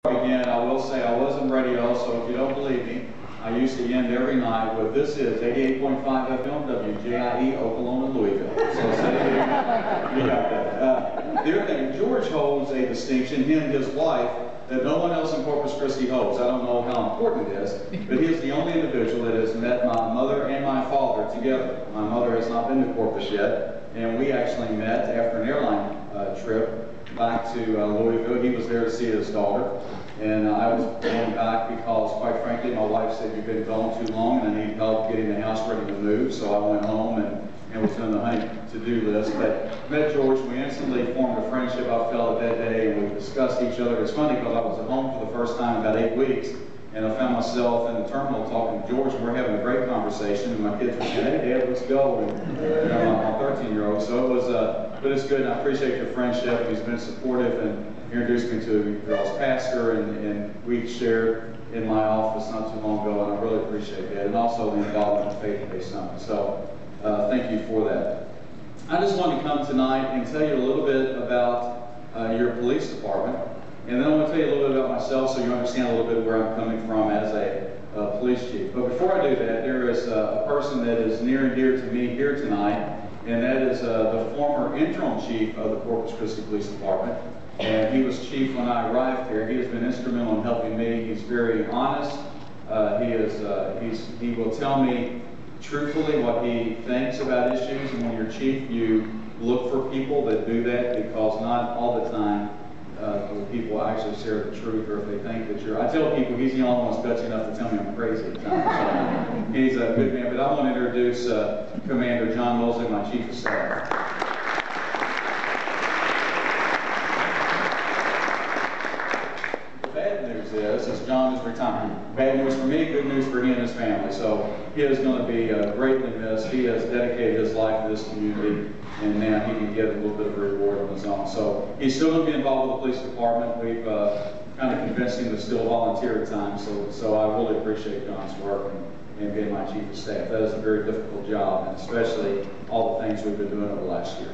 Again, I will say I was in radio, so if you don't believe me, I used to end every night with, this is 88.5 FM WJIE, Oklahoma, Louisville. So say you got that. The other thing, George holds a distinction, he and his wife, that no one else in Corpus Christi holds. I don't know how important it is, but he is the only individual that has met my mother and my father together. My mother has not been to Corpus yet, and we actually met after an airline trip back to Louisville. He was there to see his daughter, and I was going back because, quite frankly, my wife said, you've been gone too long and I need help getting the house ready to move, so I went home and was doing the honey to-do list. But met George, we instantly formed a friendship. I felt it that day, and we discussed each other. It's funny because I was at home for the first time in about 8 weeks, and I found myself in the terminal talking to George, and we're having a great conversation, and my kids were saying, hey, Dad, let's go, and my 13-year-old. So it was, but it's good, and I appreciate your friendship. He's been supportive and introduced me to y'all's pastor, and we shared in my office not too long ago, and I really appreciate that, and also the involvement in faith-based summit. So thank you for that. I just wanted to come tonight and tell you a little bit about your police department, and then I want to tell you a little bit about myself so you understand a little bit where I'm coming from as a police chief. But before I do that, there is a person that is near and dear to me here tonight, and that is the former interim chief of the Corpus Christi Police Department. And he was chief when I arrived here. He has been instrumental in helping me. He's very honest. He will tell me truthfully what he thinks about issues. And when you're chief, you look for people that do that, because not all the time will people actually share the truth, or if they think that you're. I tell people he's the only one that's Dutch enough to tell me I'm crazy at times. So he's a good man. But I want to introduce Commander John Mosley, my chief of staff. As John is retiring. Bad news for me, good news for he and his family. So he is going to be greatly missed. He has dedicated his life to this community, and now he can get a little bit of a reward on his own. So he's still going to be involved with the police department. We've kind of convinced him to still volunteer at times. So I really appreciate John's work and being my chief of staff. That is a very difficult job, and especially all the things we've been doing over the last year.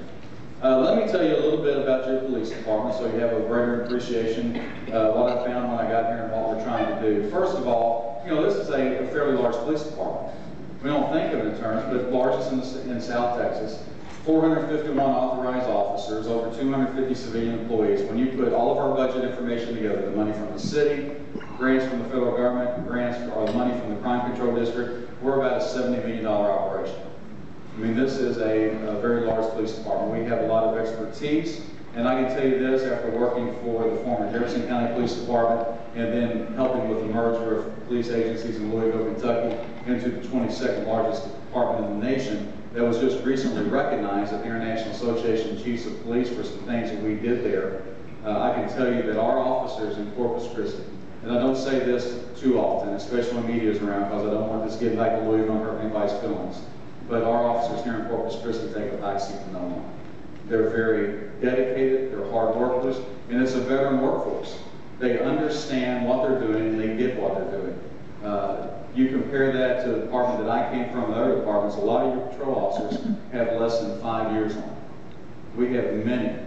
Let me tell you a little bit about your police department so you have a greater appreciation of what I found when I got here and what we're trying to do. First of all, this is a fairly large police department. We don't think of it in terms, but largest in South Texas. 451 authorized officers, over 250 civilian employees. When you put all of our budget information together, the money from the city, grants from the federal government, grants or the money from the crime control district, we're about a $70 million operation. I mean, this is a very large police department. We have a lot of expertise, and I can tell you this, after working for the former Jefferson County Police Department and then helping with the merger of police agencies in Louisville, Kentucky into the 22nd largest department in the nation, that was just recently recognized at the International Association of Chiefs of Police for some things that we did there. I can tell you that our officers in Corpus Christi, and I don't say this too often, especially when media is around, because I don't want this getting back to Louisville and hurt anybody's feelings. But our officers here in Corpus Christi take a backseat to no one. They're very dedicated, they're hard workers, and it's a veteran workforce. They understand what they're doing and they get what they're doing. You compare that to the department that I came from and other departments, a lot of your patrol officers have less than 5 years on. We have many.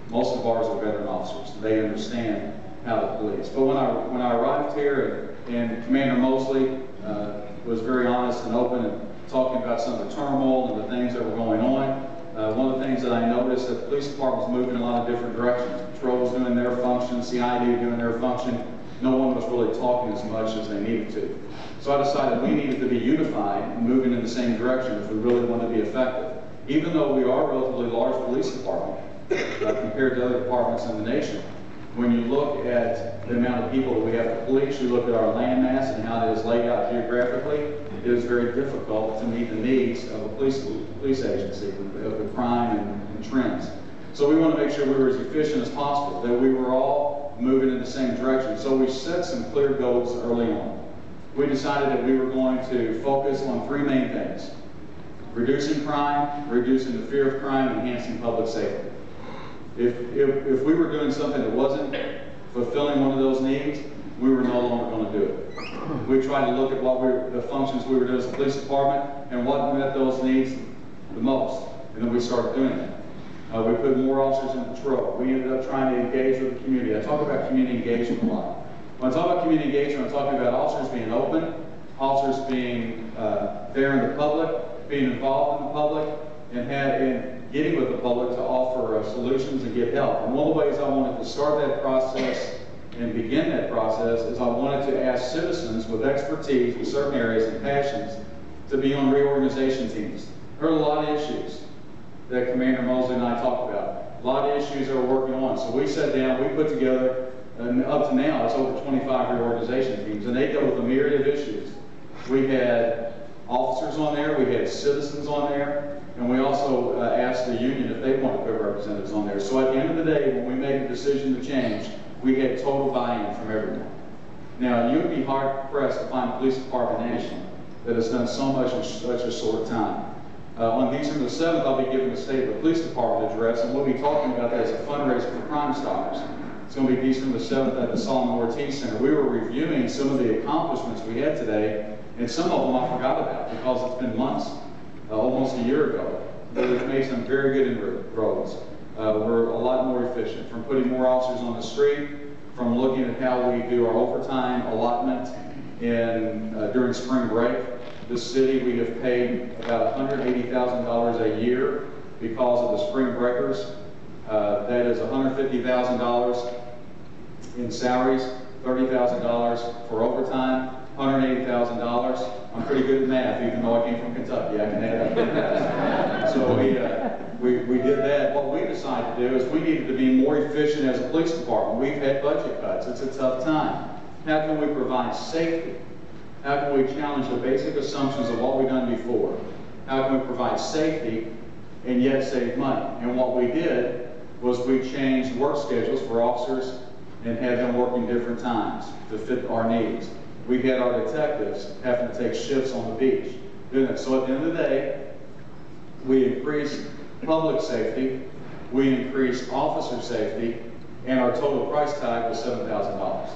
Most of ours are veteran officers. They understand how to police. But when I arrived here and Commander Mosley was very honest and open and talking about some of the turmoil and the things that were going on. One of the things that I noticed that the police department was moving in a lot of different directions. Patrol was doing their function, CID doing their function. No one was really talking as much as they needed to. So I decided we needed to be unified and moving in the same direction if we really wanted to be effective. Even though we are a relatively large police department compared to other departments in the nation, when you look at the amount of people that we have to police, you look at our land mass and how it is laid out geographically, it is very difficult to meet the needs of a police agency, of the crime and trends. So we want to make sure we were as efficient as possible, that we were all moving in the same direction. So we set some clear goals early on. We decided that we were going to focus on three main things: reducing crime, reducing the fear of crime, enhancing public safety. If we were doing something that wasn't fulfilling one of those needs, we were no longer going to do it. We tried to look at the functions we were doing as a police department and what met those needs the most, and then we started doing that. We put more officers in patrol. We ended up trying to engage with the community. I talk about community engagement a lot. When I talk about community engagement, I'm talking about officers being open, officers being there in the public, being involved in the public, and getting with the public to offer solutions and get help. And one of the ways I wanted to start that process and begin that process is I wanted to ask citizens with expertise in certain areas and passions to be on reorganization teams. There are a lot of issues that Commander Mosley and I talked about. A lot of issues that we're working on. So we sat down, we put together, and up to now, it's over 25 reorganization teams, and they deal with a myriad of issues. We had officers on there, we had citizens on there, and we also asked the union if they wanted to put representatives on there. So at the end of the day, when we made the decision to change, we had total buy-in from everyone. Now, you'd be hard-pressed to find a police department nationally that has done so much in such a short time. On December the 7th, I'll be giving the State of the Police Department address, and we'll be talking about that as a fundraiser for Crime Stoppers. It's going to be December the 7th at the Solomon Ortiz Center. We were reviewing some of the accomplishments we had today, and some of them I forgot about because it's been months, almost a year ago. But we've made some very good inroads. We're a lot more efficient, from putting more officers on the street, from looking at how we do our overtime allotment during spring break. This city, we have paid about $180,000 a year because of the spring breakers. That is $150,000 in salaries, $30,000 for overtime, $180,000. I'm pretty good at math, even though I came from Kentucky. I can add up. So we did that. What we decided to do is we needed to be more efficient as a police department. We've had budget cuts. It's a tough time. How can we provide safety? How can we challenge the basic assumptions of what we've done before? How can we provide safety and yet save money? And what we did was we changed work schedules for officers and had them working different times to fit our needs. We had our detectives having to take shifts on the beach doing it. So at the end of the day, we increased public safety, we increased officer safety, and our total price tag was $7,000.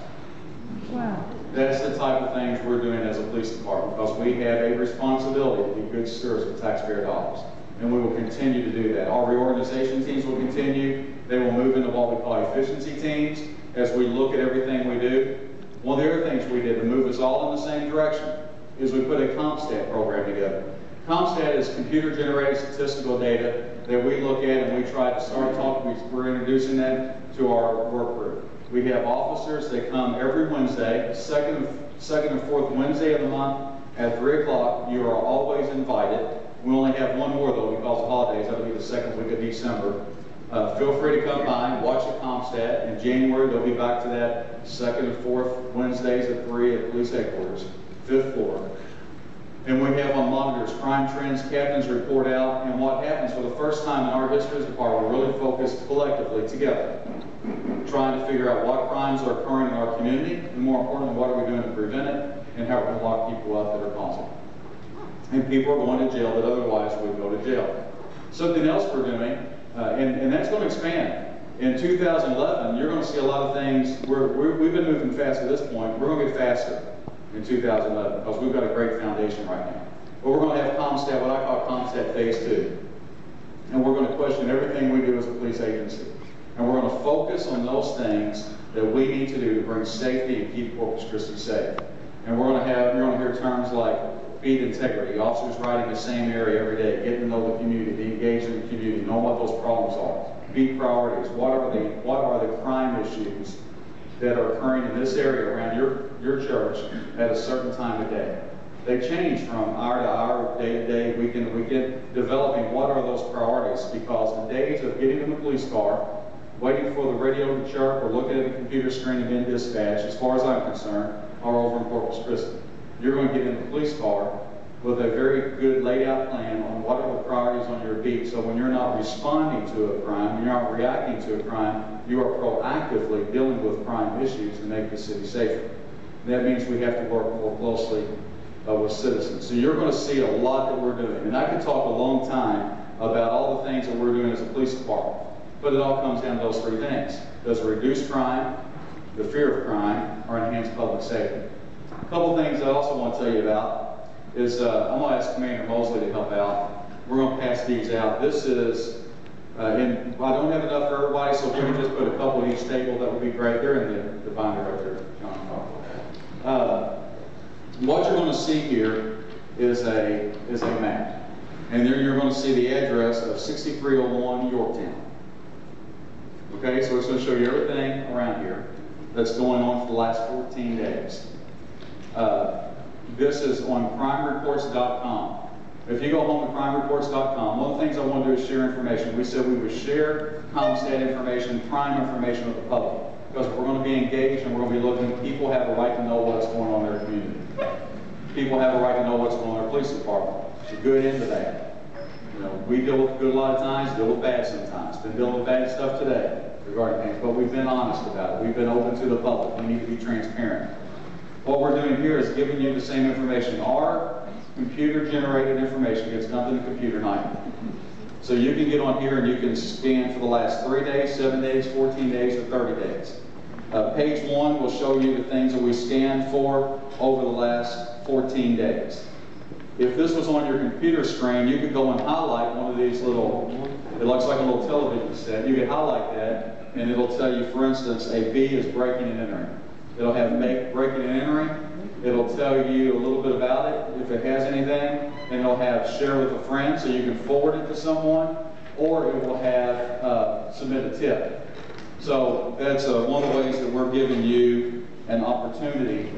Wow. That's the type of things we're doing as a police department because we have a responsibility to be good stewards of taxpayer dollars. And we will continue to do that. Our reorganization teams will continue. They will move into what we call efficiency teams as we look at everything we do. One of the other things we did to move us all in the same direction is we put a CompStat program together. CompStat is computer-generated statistical data that we look at and we try to start talking. We're introducing that to our work group. We have officers that come every Wednesday, second and fourth Wednesday of the month at 3 o'clock. You are always invited. We only have one more though because of holidays. That'll be the second week of December. Feel free to come by and watch the CompStat. In January, they'll be back to that second and fourth Wednesdays at 3 at police headquarters, 5th floor. And we have on monitors crime trends, captains report out, and what happens for the first time in our history as a department, we're really focused collectively together, trying to figure out what crimes are occurring in our community, and more importantly, what are we doing to prevent it, and how we're going to lock people up that are causing it. And people are going to jail that otherwise would go to jail. Something else we're doing, and that's going to expand. In 2011, you're going to see a lot of things. We've been moving fast at this point. We're going to get faster in 2011 because we've got a great foundation right now. But we're going to have CompStat, what I call CompStat Phase 2. And we're going to question everything we do as a police agency. And we're going to focus on those things that we need to do to bring safety and keep Corpus Christi safe. And you're going to hear terms like beat integrity, officers riding the same area every day, getting to know the community, be engaged in the community, know what those problems are. Beat priorities. What are the crime issues that are occurring in this area around your church at a certain time of day? They change from hour to hour, day to day, weekend to weekend, developing what are those priorities, because the days of getting in the police car, waiting for the radio to chirp or looking at the computer screen and being dispatched, as far as I'm concerned, are over in Corpus Christi. You're going to get in the police car with a very good laid out plan on what are the priorities on your beat, so when you're not responding to a crime, you're not reacting to a crime, you are proactively dealing with crime issues to make the city safer. And that means we have to work more closely with citizens. So you're going to see a lot that we're doing. And I could talk a long time about all the things that we're doing as a police department. But it all comes down to those three things. Does it reduce crime, the fear of crime, or enhance public safety? A couple things I also want to tell you about is I'm going to ask Commander Mosley to help out. We're going to pass these out. This is, and I don't have enough for everybody, so if we can just put a couple at each table, that would be great. They're in the binder right there, John. to see here is a map. And there you're going to see the address of 6301 Yorktown. Okay, so it's going to show you everything around here that's going on for the last 14 days. This is on crimereports.com. If you go home to crimereports.com, one of the things I want to do is share information. We said we would share CompStat information, crime information with the public, because we're going to be engaged and we're going to be looking. People have a right to know what's going on in their community. People have a right to know what's going on in their police department. The good and the bad. You know, we deal with good a lot of times, deal with bad sometimes. Been dealing with bad stuff today regarding things, but we've been honest about it. We've been open to the public. We need to be transparent. What we're doing here is giving you the same information. Our computer-generated information gets dumped in the computer night. So you can get on here and you can scan for the last 3 days, 7 days, 14 days, or 30 days. Page 1 will show you the things that we scanned for over the last 14 days. If this was on your computer screen, you could go and highlight one of these little, it looks like a little television set. You could highlight that, and it'll tell you, for instance, a B is breaking and entering. It'll have make breaking and entering. It'll tell you a little bit about it, if it has anything, and it'll have share with a friend, so you can forward it to someone, or it will have submit a tip. So that's one of the ways that we're giving you an opportunity